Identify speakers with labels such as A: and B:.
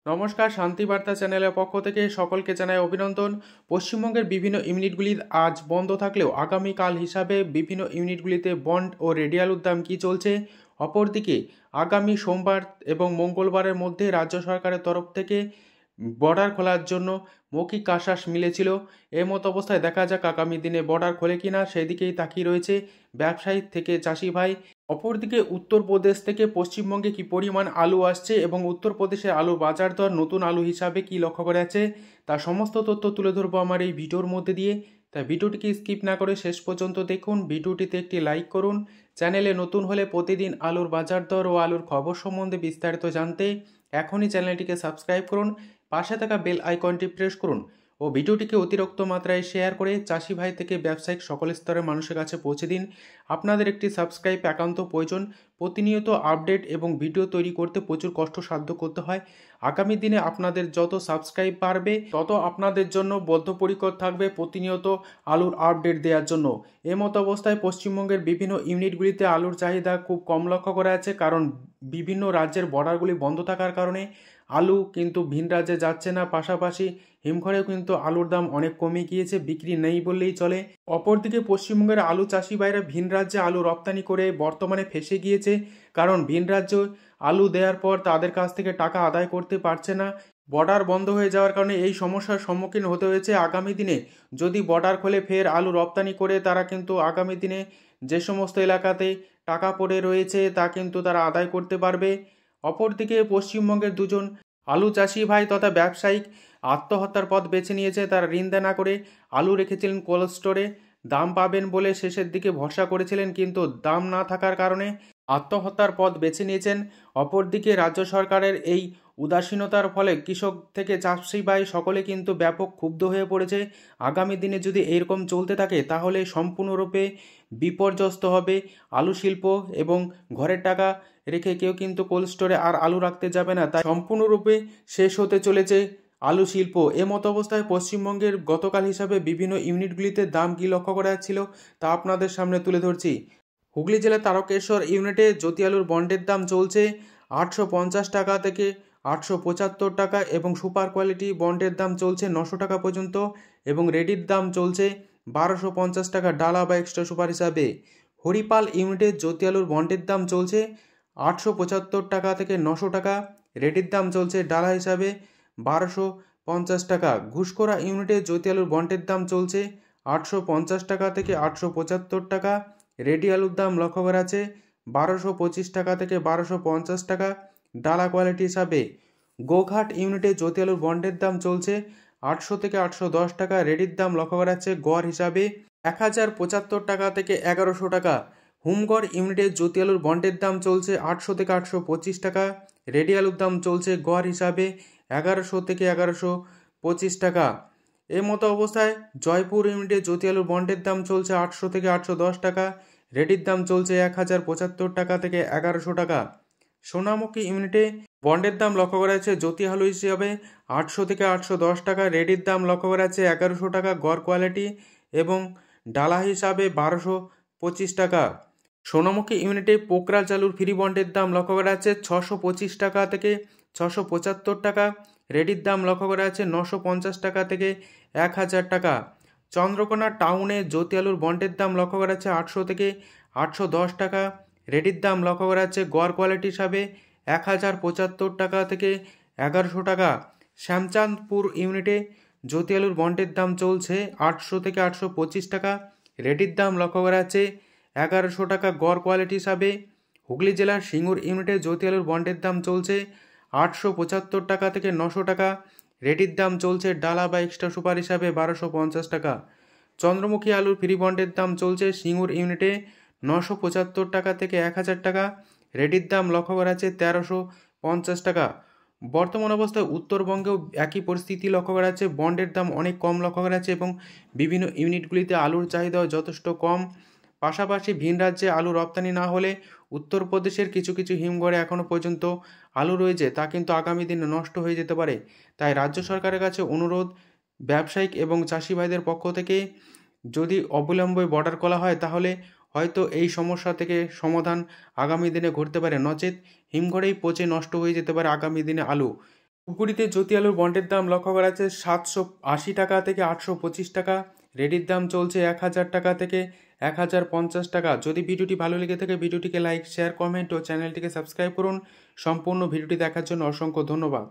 A: নমস্কার, শান্তিবার্তা চ্যানেলের পক্ষ থেকে সকলকে জানাই অভিনন্দন। পশ্চিমবঙ্গের বিভিন্ন ইউনিটগুলি আজ বন্ধ থাকলেও আগামীকাল হিসাবে বিভিন্ন ইউনিটগুলিতে বন্ড ও রেডি আলুর দাম কী চলছে। অপরদিকে আগামী সোমবার এবং মঙ্গলবারের মধ্যে রাজ্য সরকারের তরফ থেকে বর্ডার খোলার জন্য মৌখিক আশ্বাস মিলেছিল। এর মতো অবস্থায় দেখা যাক আগামী দিনে বর্ডার খোলে কিনা, সেদিকেই তাকিয়ে রয়েছে ব্যবসায়ী থেকে চাষি ভাই। অপরদিকে উত্তরপ্রদেশ থেকে পশ্চিমবঙ্গে কি পরিমাণ আলু আসছে এবং উত্তরপ্রদেশের আলুর বাজার দর নতুন আলু হিসাবে কি লক্ষ্য করা যাচ্ছে, তার সমস্ত তথ্য তুলে ধরবো আমার এই ভিডিওর মধ্যে দিয়ে। তাই ভিডিওটিকে স্কিপ না করে শেষ পর্যন্ত দেখুন। ভিডিওটিতে একটি লাইক করুন। চ্যানেলে নতুন হলে প্রতিদিন আলুর বাজার দর ও আলুর খবর সম্বন্ধে বিস্তারিত জানতে এখনই চ্যানেলটিকে সাবস্ক্রাইব করুন, পাশে থাকা বেল আইকনটি প্রেস করুন ও ভিডিওটিকে অতিরিক্ত মাত্রায় শেয়ার করে চাষি ভাই থেকে ব্যবসায়িক সকল স্তরের মানুষের কাছে পৌঁছে দিন। আপনাদের একটি সাবস্ক্রাইব একান্ত প্রয়োজন। প্রতিনিয়ত আপডেট এবং ভিডিও তৈরি করতে প্রচুর কষ্টসাধ্য করতে হয়। আগামী দিনে আপনাদের যত সাবস্ক্রাইব বাড়বে তত আপনাদের জন্য বদ্ধপরিকর থাকবে প্রতিনিয়ত আলুর আপডেট দেওয়ার জন্য। এমতো অবস্থায় পশ্চিমবঙ্গের বিভিন্ন ইউনিটগুলিতে আলুর চাহিদা খুব কম লক্ষ্য করা যাচ্ছে, কারণ বিভিন্ন রাজ্যের বর্ডারগুলি বন্ধ থাকার কারণে আলু কিন্তু ভিন রাজ্যে যাচ্ছে না। পাশাপাশি হিমঘরেও কিন্তু আলুর দাম অনেক কমে গিয়েছে, বিক্রি নেই বললেই চলে। অপরদিকে পশ্চিমবঙ্গের আলু চাষি ভাইরা ভিন রাজ্যে আলু রপ্তানি করে বর্তমানে ফেঁসে গিয়েছে, কারণ ভিন রাজ্যে আলু দেওয়ার পর তাদের কাছ থেকে টাকা আদায় করতে পারছে না। বর্ডার বন্ধ হয়ে যাওয়ার কারণে এই সমস্যার সম্মুখীন হতে হয়েছে। আগামী দিনে যদি বর্ডার খুলে ফের আলু রপ্তানি করে তারা কিন্তু আগামী দিনে যে সমস্ত এলাকাতে টাকা পড়ে রয়েছে তা কিন্তু তারা আদায় করতে পারবে। অপরদিকে পশ্চিমবঙ্গের দুজন আলু চাষি ভাই তথা ব্যবসায়িক আত্মহত্যার পথ বেছে নিয়েছে। তারা ঋণ না করে আলু রেখেছিলেন কোল্ড স্টোরে, দাম পাবেন বলে শেষের দিকে ভরসা করেছিলেন, কিন্তু দাম না থাকার কারণে আত্মহত্যার পথ বেছে নিয়েছেন। অপরদিকে রাজ্য সরকারের এই উদাসীনতার ফলে কৃষক থেকে চাষি ভাই সকলে কিন্তু ব্যাপক ক্ষুব্ধ হয়ে পড়েছে। আগামী দিনে যদি এরকম চলতে থাকে তাহলে সম্পূর্ণরূপে বিপর্যস্ত হবে আলু শিল্প, এবং ঘরের টাকা রেখে কেউ কিন্তু কোল্ড স্টোরে আর আলু রাখতে যাবে না। তাই সম্পূর্ণরূপে শেষ হতে চলেছে আলু শিল্প। এমতো অবস্থায় পশ্চিমবঙ্গের গতকাল হিসাবে বিভিন্ন ইউনিটগুলিতে দাম কী লক্ষ্য করা যাচ্ছিল তা আপনাদের সামনে তুলে ধরছি। হুগলি জেলার তারকেশ্বর ইউনিটে জ্যোতি আলুর বন্ডের দাম চলছে 850 টাকা থেকে 875 টাকা, এবং সুপার কোয়ালিটি বন্ডের দাম চলছে 900 টাকা পর্যন্ত, এবং রেডির দাম চলছে 1250 টাকা ডালা বা এক্সট্রা সুপার হিসাবে। হরিপাল ইউনিটে জ্যোতি আলুর বন্ডের দাম চলছে 875 টাকা থেকে 900 টাকা, রেডির দাম চলছে ডালা হিসাবে 1250 টাকা। ঘুষকরা ইউনিটে জ্যোতি আলুর বন্ডের দাম চলছে 850 টাকা থেকে 875 টাকা, রেডি আলুর দাম লক্ষ্য করা আছে 1225 টাকা থেকে 1250 টাকা ডালা কোয়ালিটি হিসাবে। গোঘাট ইউনিটে জ্যোতি আলুর বন্ডের দাম চলছে 800 থেকে 810 টাকা, রেডির দাম লক্ষ্য করা যাচ্ছে গড় হিসাবে 1075 টাকা থেকে 1100 টাকা। হুমগড় ইউনিটে জ্যোতি আলুর বন্ডের দাম চলছে 800 থেকে 825 টাকা, রেডি আলুর দাম চলছে গড় হিসাবে 1100 থেকে 1125 টাকা। এর মতো অবস্থায় জয়পুর ইউনিটে জ্যোতি আলুর বন্ডের দাম চলছে 800 থেকে 810 টাকা, রেডির দাম চলছে 1075 টাকা থেকে 1100 টাকা। সোনামুখী ইউনিটে বন্ডের দাম লক্ষ্য করা যাচ্ছে জ্যোতি আলু হিসাবে 800 থেকে 810 টাকা, রেডির দাম লক্ষ্য করা যাচ্ছে 1100 টাকা গড় কোয়ালিটি, এবং ডালা হিসাবে 1225 টাকা। সোনামুখী ইউনিটে পোকরাজ আলুর ফ্রি বন্ডের দাম লক্ষ্য করা যাচ্ছে 625 টাকা থেকে 675 টাকা, রেডির দাম লক্ষ্য করা যাচ্ছে 950 টাকা থেকে 1000 টাকা। চন্দ্রকোনা টাউনে জ্যোতি আলুর বন্ডের দাম লক্ষ্য করা যাচ্ছে 800 থেকে 810 টাকা, রেডির দাম লক্ষ্য করা যাচ্ছে গড় কোয়ালিটি হিসাবে 1075 টাকা থেকে 1100 টাকা। শ্যামচাঁদপুর ইউনিটে জ্যোতি আলুর বন্ডের দাম চলছে 800 থেকে 825 টাকা, রেডির দাম লক্ষ্য করা যাচ্ছে 1100 টাকা গড় কোয়ালিটি হিসাবে। হুগলি জেলার সিঙ্গুর ইউনিটে জ্যোতি আলুর বন্ডের দাম চলছে 875 টাকা থেকে 900 টাকা, রেডির দাম চলছে ডালা বা এক্সট্রা সুপার হিসাবে 1250 টাকা। চন্দ্রমুখী আলুর ফ্রি বন্ডের দাম চলছে সিঙ্গুর ইউনিটে 975 টাকা থেকে 1000 টাকা, রেডির দাম লক্ষ্য করা যাচ্ছে 1350 টাকা। বর্তমান অবস্থায় উত্তরবঙ্গেও একই পরিস্থিতি লক্ষ্য করা যাচ্ছে, বন্ডের দাম অনেক কম লক্ষ্য করা যাচ্ছে এবং বিভিন্ন ইউনিটগুলিতে আলুর চাহিদাও যথেষ্ট কম। পাশাপাশি ভিন রাজ্যে আলু রপ্তানি না হলে উত্তরপ্রদেশের কিছু কিছু হিমঘরে এখনও পর্যন্ত আলু রয়েছে, তা কিন্তু আগামী দিনে নষ্ট হয়ে যেতে পারে। তাই রাজ্য সরকারের কাছে অনুরোধ, ব্যবসায়িক এবং চাষি ভাইদের পক্ষ থেকে যদি অবিলম্বে বর্ডার খোলা হয় তাহলে হয়তো এই সমস্যা থেকে সমাধান আগামী দিনে ঘটতে পারে, নচেত হিমঘরেই পচে নষ্ট হয়ে যেতে পারে আগামী দিনে আলু। ধূপগুড়িতে জ্যোতি আলুর বন্ডের দাম লক্ষ্য করা যাচ্ছে 780 টাকা থেকে 825 টাকা। রেডির দাম চলছে 1000 টাকা থেকে 1050 টাকা। যদি ভিডিওটি ভালো লেগে থাকে ভিডিওটিকে লাইক, শেয়ার, কমেন্ট ও চ্যানেলটিকে সাবস্ক্রাইব করুন। সম্পূর্ণ ভিডিওটি দেখার জন্য অসংখ্য ধন্যবাদ।